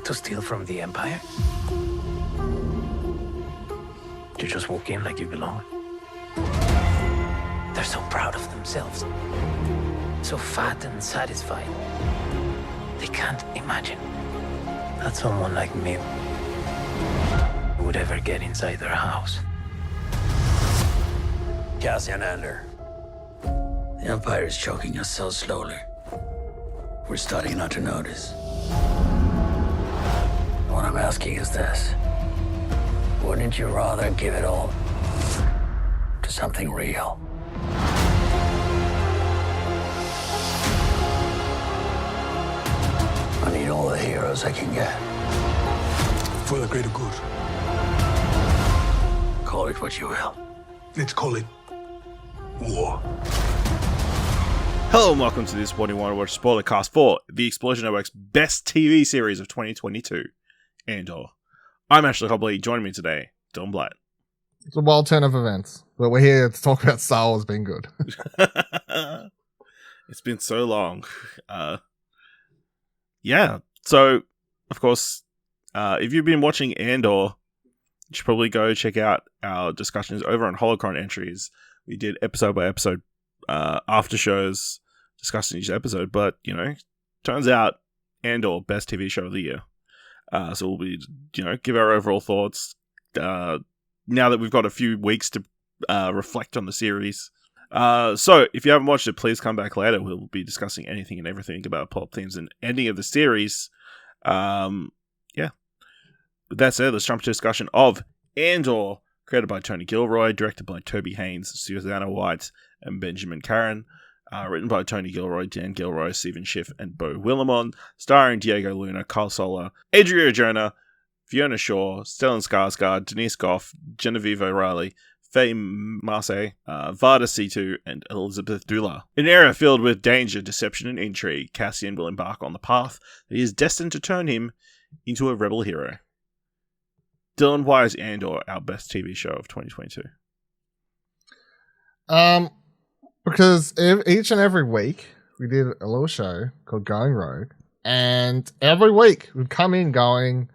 to steal from the Empire? You just walk in like you belong. They're so proud of themselves. So fat and satisfied. They can't imagine that someone like me would ever get inside their house. Cassian Andor. The Empire is choking us so slowly. We're starting not to notice. What I'm asking is this. Wouldn't you rather give it all to something real? I need all the heroes I can get. For the greater good. Call it what you will. Let's call it war. Hello and welcome to this What Do You Want to Watch Spoilercast for the Explosion Network's best TV series of 2022, Andor. I'm Ashley Hobley. Joining me today, Don Blatt. It's a wild turn of events, but we're here to talk about Star Wars being good. It's been so long. Yeah, so, of course, if you've been watching Andor, you should probably go check out our discussions over on Holocron Entries. We did episode by episode after shows discussing each episode, but, you know, turns out Andor, best TV show of the year. So we'll be, you know, give our overall thoughts now that we've got a few weeks to reflect on the series. So if you haven't watched it, please come back later. We'll be discussing anything and everything about plot themes and ending of the series. Yeah. With that said, let's jump to discussion of Andor, created by Tony Gilroy, directed by Toby Haynes, Susanna White, and Benjamin Caron. Written by Tony Gilroy, Dan Gilroy, Stephen Schiff, and Beau Willimon. Starring Diego Luna, Kyle Sola, Adria Arjona, Fiona Shaw, Stellan Skarsgård, Denise Gough, Genevieve O'Reilly, Faye Marsay, Varada Sethu, and Elizabeth Dulau. In an era filled with danger, deception, and intrigue, Cassian will embark on the path that is destined to turn him into a rebel hero. Dylan, why is Andor our best TV show of 2022? Because each and every week we did a little show called Going Rogue, and every week we'd come in going,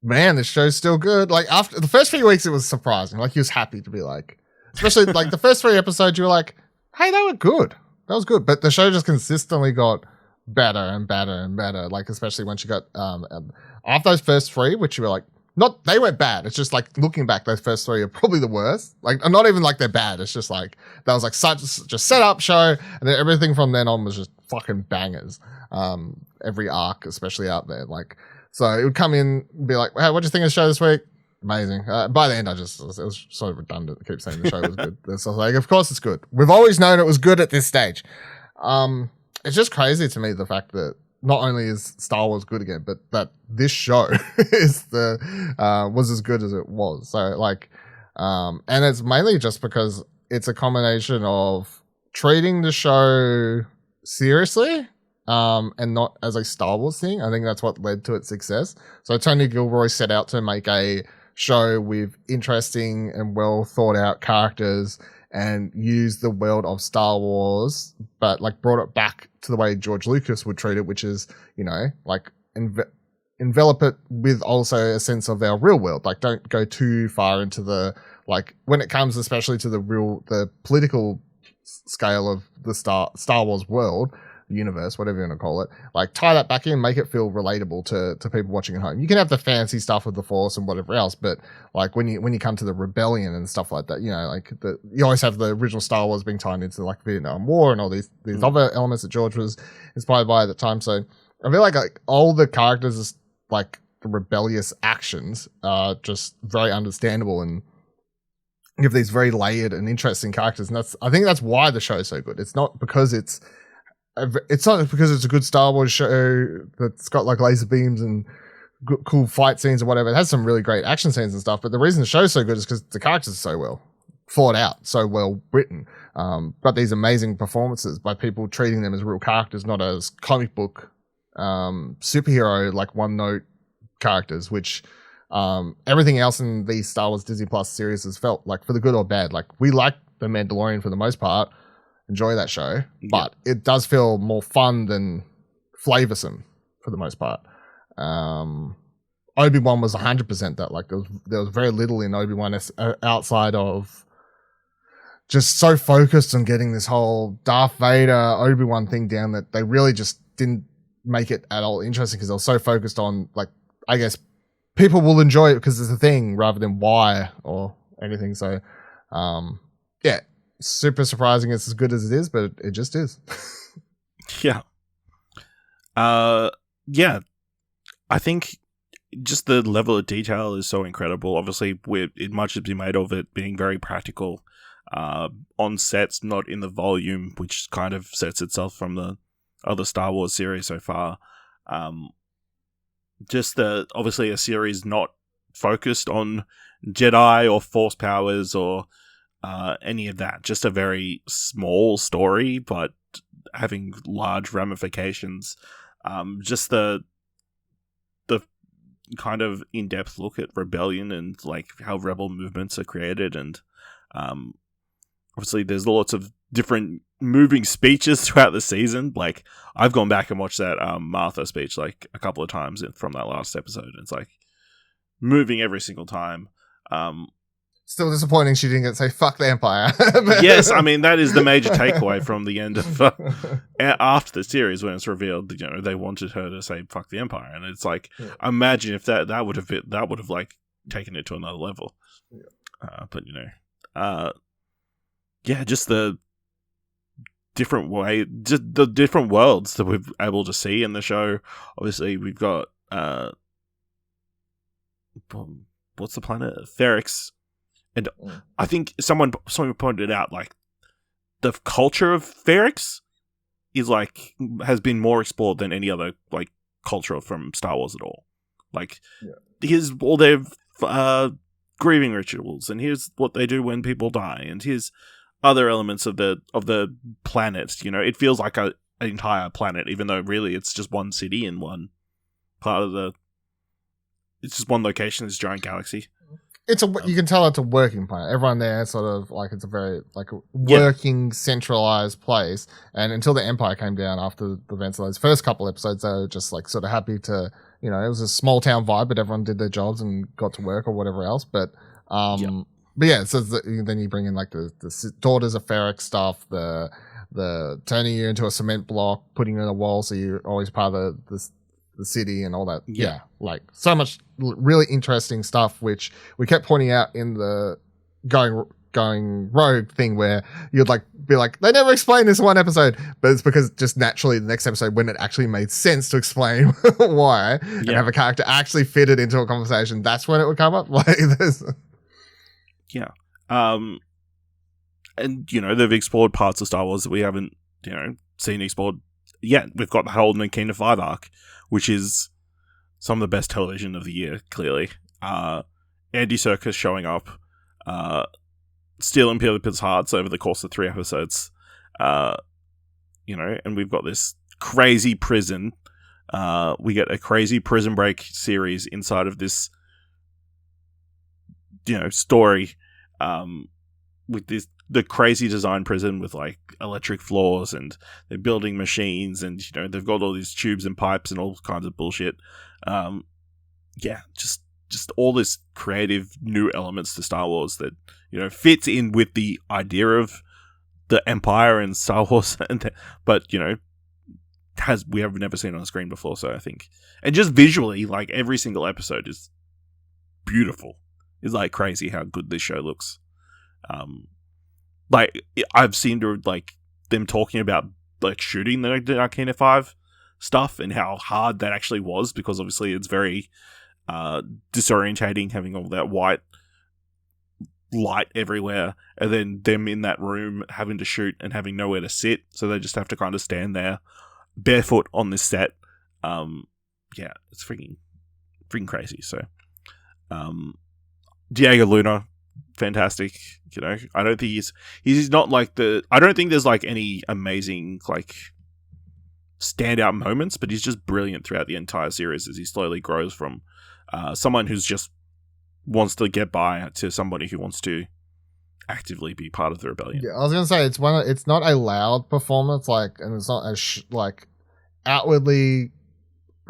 man, this show's still good. Like, after the first few weeks, it was surprising. Like, you was happy to be like, especially like the first 3 episodes, you were like, hey, they were good. That was good. But the show just consistently got better and better and better. Like, especially once you got, after those first 3, which you were like, they weren't bad. It's just like, looking back, those first 3 are probably the worst. Like, not even like they're bad. It's just like, that was like such just set up show. And then everything from then on was just fucking bangers. Every arc, especially out there. Like, so it would come in and be like, hey, what do you think of the show this week? Amazing. By the end, it was sort of redundant to keep saying the show was good. So I was like, of course it's good. We've always known it was good at this stage. It's just crazy to me, the fact that not only is Star Wars good again, but that this show was as good as it was. So like, and it's mainly just because it's a combination of treating the show seriously, and not as a Star Wars thing. I think that's what led to its success. So Tony Gilroy set out to make a show with interesting and well thought out characters and use the world of Star Wars, but like brought it back to the way George Lucas would treat it, which is, you know, like envelop it with also a sense of our real world. Like, don't go too far into the, like, when it comes especially to the political scale of the Star Wars world, universe, whatever you want to call it, like, tie that back in, make it feel relatable to people watching at home. You can have the fancy stuff with the Force and whatever else, but like when you come to the rebellion and stuff like that, you know, like you always have the original Star Wars being tied into like Vietnam War and all these other elements that George was inspired by at the time. So I feel like all the characters, like the rebellious actions, are just very understandable and give these very layered and interesting characters. And I think that's why the show is so good. It's not because it's not because it's a good Star Wars show that's got like laser beams and cool fight scenes or whatever. It has some really great action scenes and stuff, but the reason the show's so good is because the characters are so well thought out, so well written. Got these amazing performances by people treating them as real characters, not as comic book superhero, like one note characters, which everything else in the Star Wars Disney Plus series has felt like, for the good or bad. Like, we like The Mandalorian for the most part, enjoy that show, but it does feel more fun than flavorsome for the most part. Obi-Wan was 100% that. Like there was very little in Obi-Wan outside of just so focused on getting this whole Darth Vader Obi-Wan thing down that they really just didn't make it at all interesting because they were so focused on, like, I guess people will enjoy it because it's a thing rather than why or anything. So, yeah, super surprising it's as good as it is, but it just is. Yeah. Yeah. I think just the level of detail is so incredible. Obviously, much has been made of it being very practical. On sets, not in the volume, which kind of sets itself from the other Star Wars series so far. Just obviously a series not focused on Jedi or Force powers or any of that. Just a very small story, but having large ramifications. Just the kind of in-depth look at rebellion and like how rebel movements are created, and obviously there's lots of different moving speeches throughout the season. Like I've gone back and watched that Martha speech like a couple of times from that last episode. It's like moving every single time. Still disappointing she didn't get to say fuck the Empire. Yes, I mean that is the major takeaway from the end of after the series when it's revealed, you know, they wanted her to say fuck the Empire, and it's like imagine if that would have like taken it to another level. But you know, yeah, just the different way, just the different worlds that we're able to see in the show. Obviously, we've got what's the planet? Ferrix. And I think someone pointed out, like, the culture of Ferrix is like has been more explored than any other like culture from Star Wars at all. Like, here's all their grieving rituals, and here's what they do when people die, and here's other elements of the planet. You know, it feels like an entire planet, even though really it's just one city and one part of the. It's just one location, this giant galaxy. You can tell it's a working planet. Everyone there sort of like it's a very like a working centralized place. And until the Empire came down after the events of those first couple episodes, they were just like sort of happy to, you know, it was a small town vibe, but everyone did their jobs and got to work or whatever else. But yeah, so then you bring in like the Daughters of Ferrix stuff, the turning you into a cement block, putting you in a wall, so you're always part of the city and all that. Yeah, like so much really interesting stuff, which we kept pointing out in the going rogue thing, where you'd like be like, they never explained this one episode, but it's because just naturally the next episode, when it actually made sense to explain why and have a character actually fit it into a conversation, that's when it would come up. Like this. Yeah. And you know, they've explored parts of Star Wars that we haven't, you know, seen explored yet. We've got the whole Nakina 5 arc, which is some of the best television of the year, clearly. Andy Serkis showing up, stealing people's hearts over the course of 3 episodes. You know, and we've got this crazy prison. We get a crazy prison break series inside of this, you know, story, with the crazy design prison with like electric floors, and they're building machines, and you know they've got all these tubes and pipes and all kinds of bullshit. Yeah, just all this creative new elements to Star Wars that, you know, fits in with the idea of the Empire and Star Wars, but you know, we have never seen on screen before. So I think, and just visually, like every single episode is beautiful. It's like crazy how good this show looks. Like I've seen like them talking about like shooting the Nakina 5 stuff and how hard that actually was, because obviously it's very disorientating having all that white light everywhere, and then them in that room having to shoot and having nowhere to sit, so they just have to kind of stand there barefoot on this set. Yeah, it's freaking crazy. So Diego Luna, fantastic. You know, I don't think he's not like I don't think there's like any amazing like standout moments, but he's just brilliant throughout the entire series as he slowly grows from someone who's just wants to get by to somebody who wants to actively be part of the rebellion. Yeah, I was gonna say it's not a loud performance, like, and it's not as like outwardly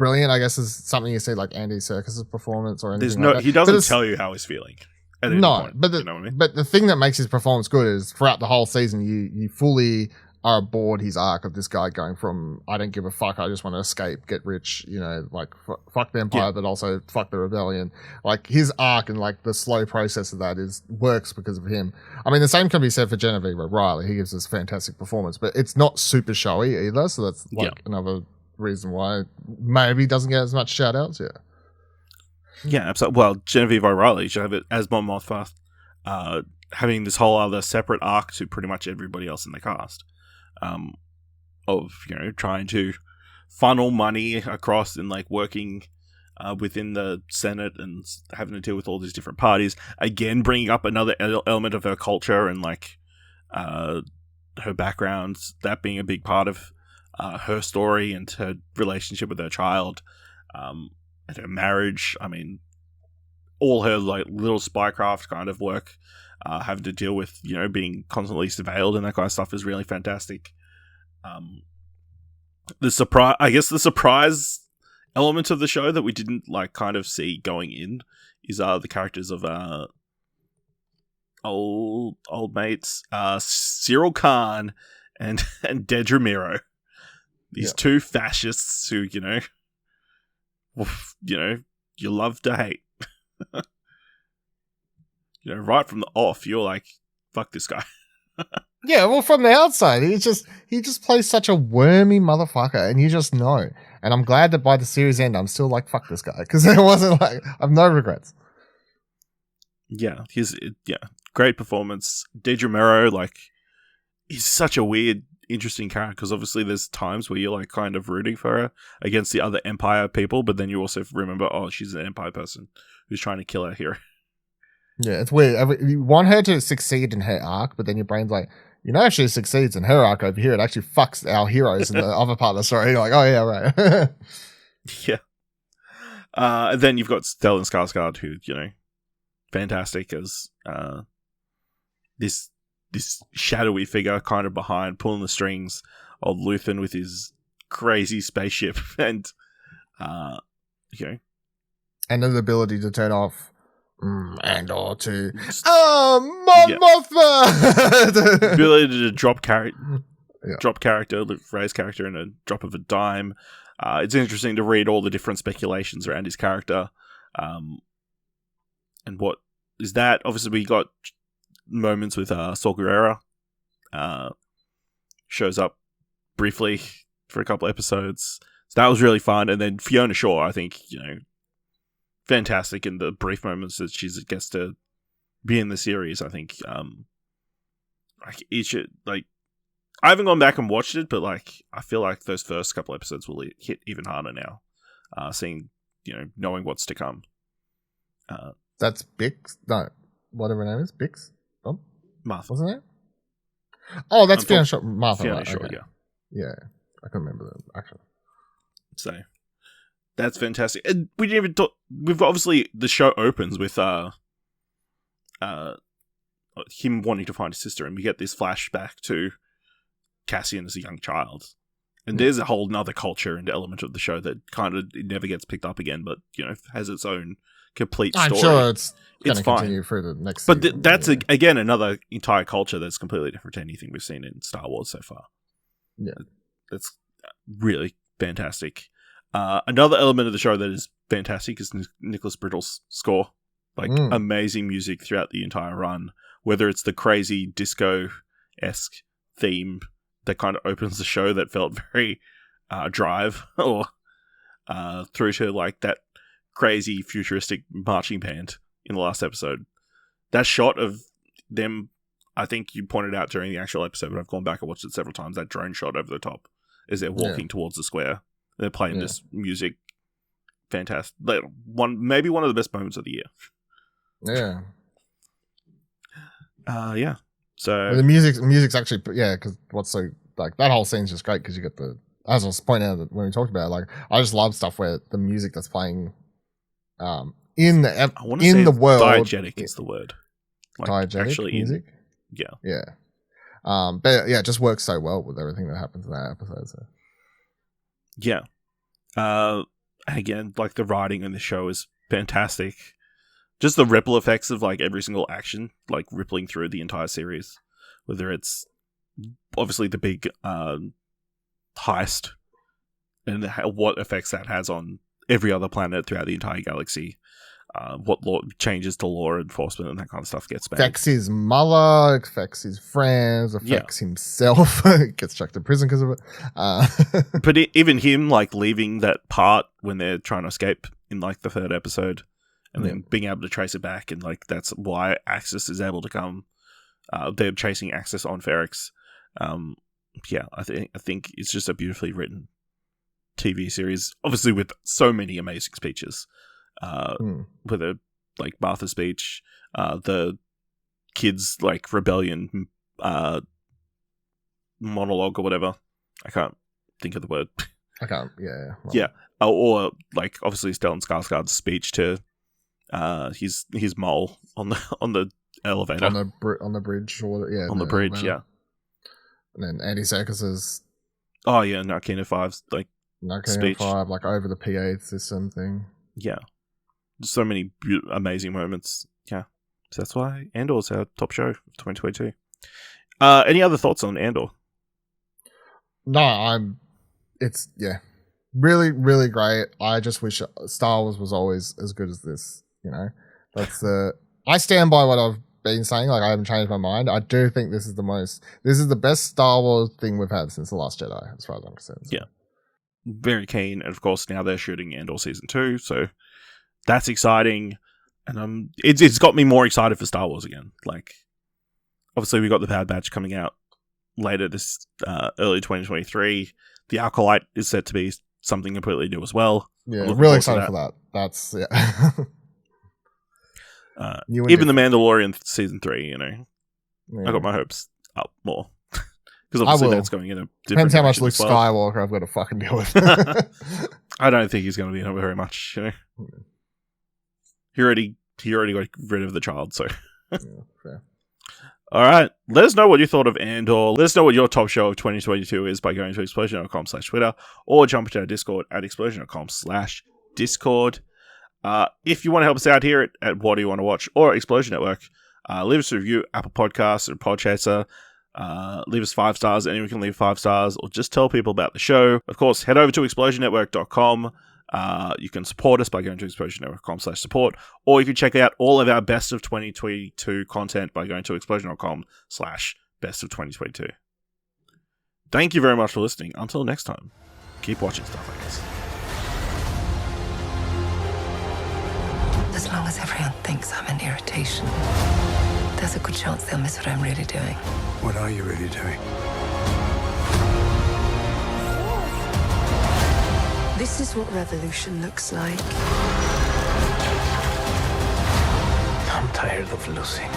brilliant, I guess, is something you see like Andy Serkis's performance or anything. There's like no, that. he doesn't tell you how he's feeling. At any point, But you know what I mean? but the thing that makes his performance good is throughout the whole season, you fully are aboard his arc of this guy going from I don't give a fuck, I just want to escape, get rich, like fuck the Empire, but also fuck the rebellion. Like his arc and like the slow process of that works because of him. I mean, the same can be said for Genevieve O'Reilly. He gives us a fantastic performance, but it's not super showy either. So that's like another reason why maybe doesn't get as much shout outs. Yeah, absolutely. Well, Genevieve O'Reilly should have it as Mon Mothma, having this whole other separate arc to pretty much everybody else in the cast, of trying to funnel money across and like working within the Senate and having to deal with all these different parties. Again, bringing up another element of her culture and like her background, that being a big part of her story and her relationship with her child. And her marriage, I mean, all her like little spycraft kind of work, having to deal with being constantly surveilled and that kind of stuff is really fantastic. The surprise element of the show that we didn't like kind of see going in is the characters of old mates Cyril Khan and Dedra Miro. These two fascists who you love to hate. Right from the off, you're like, fuck this guy. Yeah, well, from the outside, he just plays such a wormy motherfucker, and you just know. And I'm glad that by the series end, I'm still like, fuck this guy, because it wasn't like, I've no regrets. Yeah, great performance. Dedra Miro, like, he's such a weird, interesting character, because obviously there's times where you're like kind of rooting for her against the other Empire people, but then you also remember, oh, she's an Empire person who's trying to kill our hero. Yeah, it's weird. You want her to succeed in her arc, but then your brain's like, if she succeeds in her arc over here, it actually fucks our heroes in the other part of the story. You're like, oh yeah, right. Yeah. And then you've got Stellan Skarsgård, who, fantastic as this shadowy figure kind of behind, pulling the strings of Luthen with his crazy spaceship and, and the ability to turn off Andor to Mothma. Ability to drop character, raise character in a drop of a dime. It's interesting to read all the different speculations around his character. And what is that? Obviously, we got moments with Saw Gerrera. Shows up briefly for a couple episodes. So that was really fun. And then Fiona Shaw, I think, fantastic in the brief moments that she gets to be in the series. I think I haven't gone back and watched it, but like I feel like those first couple episodes will hit even harder now, seeing knowing what's to come. That's Bix, no, whatever her name is, Bix, Martha, wasn't it? Oh, that's Fiona Shaw. Martha, Fiona right? Shaw, okay. Yeah, I can remember that actually. So that's fantastic. And we didn't even talk. We've obviously the show opens with him wanting to find his sister, and we get this flashback to Cassian as a young child. And there's a whole nother culture and element of the show that kind of never gets picked up again, but has its own complete story. I'm sure it's going to fine. continue through the next but season. That's again another entire culture that's completely different to anything we've seen in Star Wars so far. Yeah, that's really fantastic. Another element of the show that is fantastic is Nicholas Brittle's score. Like amazing music throughout the entire run, whether it's the crazy disco-esque theme that kind of opens the show that felt very Drive, or through to like that crazy futuristic marching band in the last episode. That shot of them, I think you pointed out during the actual episode, but I've gone back and watched it several times, that drone shot over the top as they're walking towards the square. They're playing this music. Fantastic. Like maybe one of the best moments of the year. Yeah. Yeah. So the music's actually, because what's so, like, that whole scene's just great because you get as I was pointing out when we talked about it, like, I just love stuff where the music that's playing in the world. Diegetic is the word. Like, diegetic actually music? Yeah. But yeah, it just works so well with everything that happens in that episode. So. Yeah. And again, like the writing in the show is fantastic. Just the ripple effects of like every single action, like rippling through the entire series. Whether it's obviously the big heist and what effects that has on every other planet throughout the entire galaxy. What changes to law enforcement and that kind of stuff gets made. Affects his mother, affects his friends, affects himself. Gets chucked to prison because of it. But even him, like, leaving that part when they're trying to escape in, like, the 3rd episode and then being able to trace it back, and, like, that's why Axis is able to come. They're chasing Axis on Ferrix. I think it's just a beautifully written TV series, obviously with so many amazing speeches. With a like Martha's speech, the kids like rebellion monologue or whatever. I can't think of the word. I can't. Yeah. Well. Yeah. Or like obviously Stellan Skarsgård's speech to his mole on the elevator on the bridge or whatever. Yeah. On the bridge. Elevator. Yeah. And then Andy Serkis's. Oh yeah, Narkina 5's like speech. 5, like over the PA system thing. Yeah. So many amazing moments. Yeah. So that's why Andor's our top show of 2022. Any other thoughts on Andor? No, it's really, really great. I just wish Star Wars was always as good as this, you know? I stand by what I've been saying, like I haven't changed my mind. I do think this is the best Star Wars thing we've had since The Last Jedi, as far as I'm concerned. So. Yeah. Very keen. And of course now they're shooting Andor season 2, so that's exciting, and it's got me more excited for Star Wars again. Like, obviously, we got the Bad Batch coming out later this early 2023. The Acolyte is set to be something completely new as well. Yeah, really excited for that. That's even The Mandalorian season 3. You know, I got my hopes up more because obviously that's going in a different. Depends how much Luke Skywalker I've got to fucking deal with. I don't think he's going to be in it very much. You know. He already got rid of the child, so. Fair. All right. Let us know what you thought of Andor. Let us know what your top show of 2022 is by going to explosion.com/Twitter or jump into our Discord at explosion.com/Discord. If you want to help us out here at What Do You Want to Watch or Explosion Network, leave us a review, Apple Podcasts or Podchaser. Leave us 5 stars. Anyone can leave 5 stars, or just tell people about the show. Of course, head over to explosionnetwork.com. You can support us by going to explosionnetwork.com/support, or you can check out all of our best of 2022 content by going to explosion.com/best of 2022. Thank you very much for listening. Until next time, keep watching stuff, I guess. As long as everyone thinks I'm an irritation, there's a good chance they'll miss what I'm really doing. What are you really doing? This is what revolution looks like. I'm tired of losing.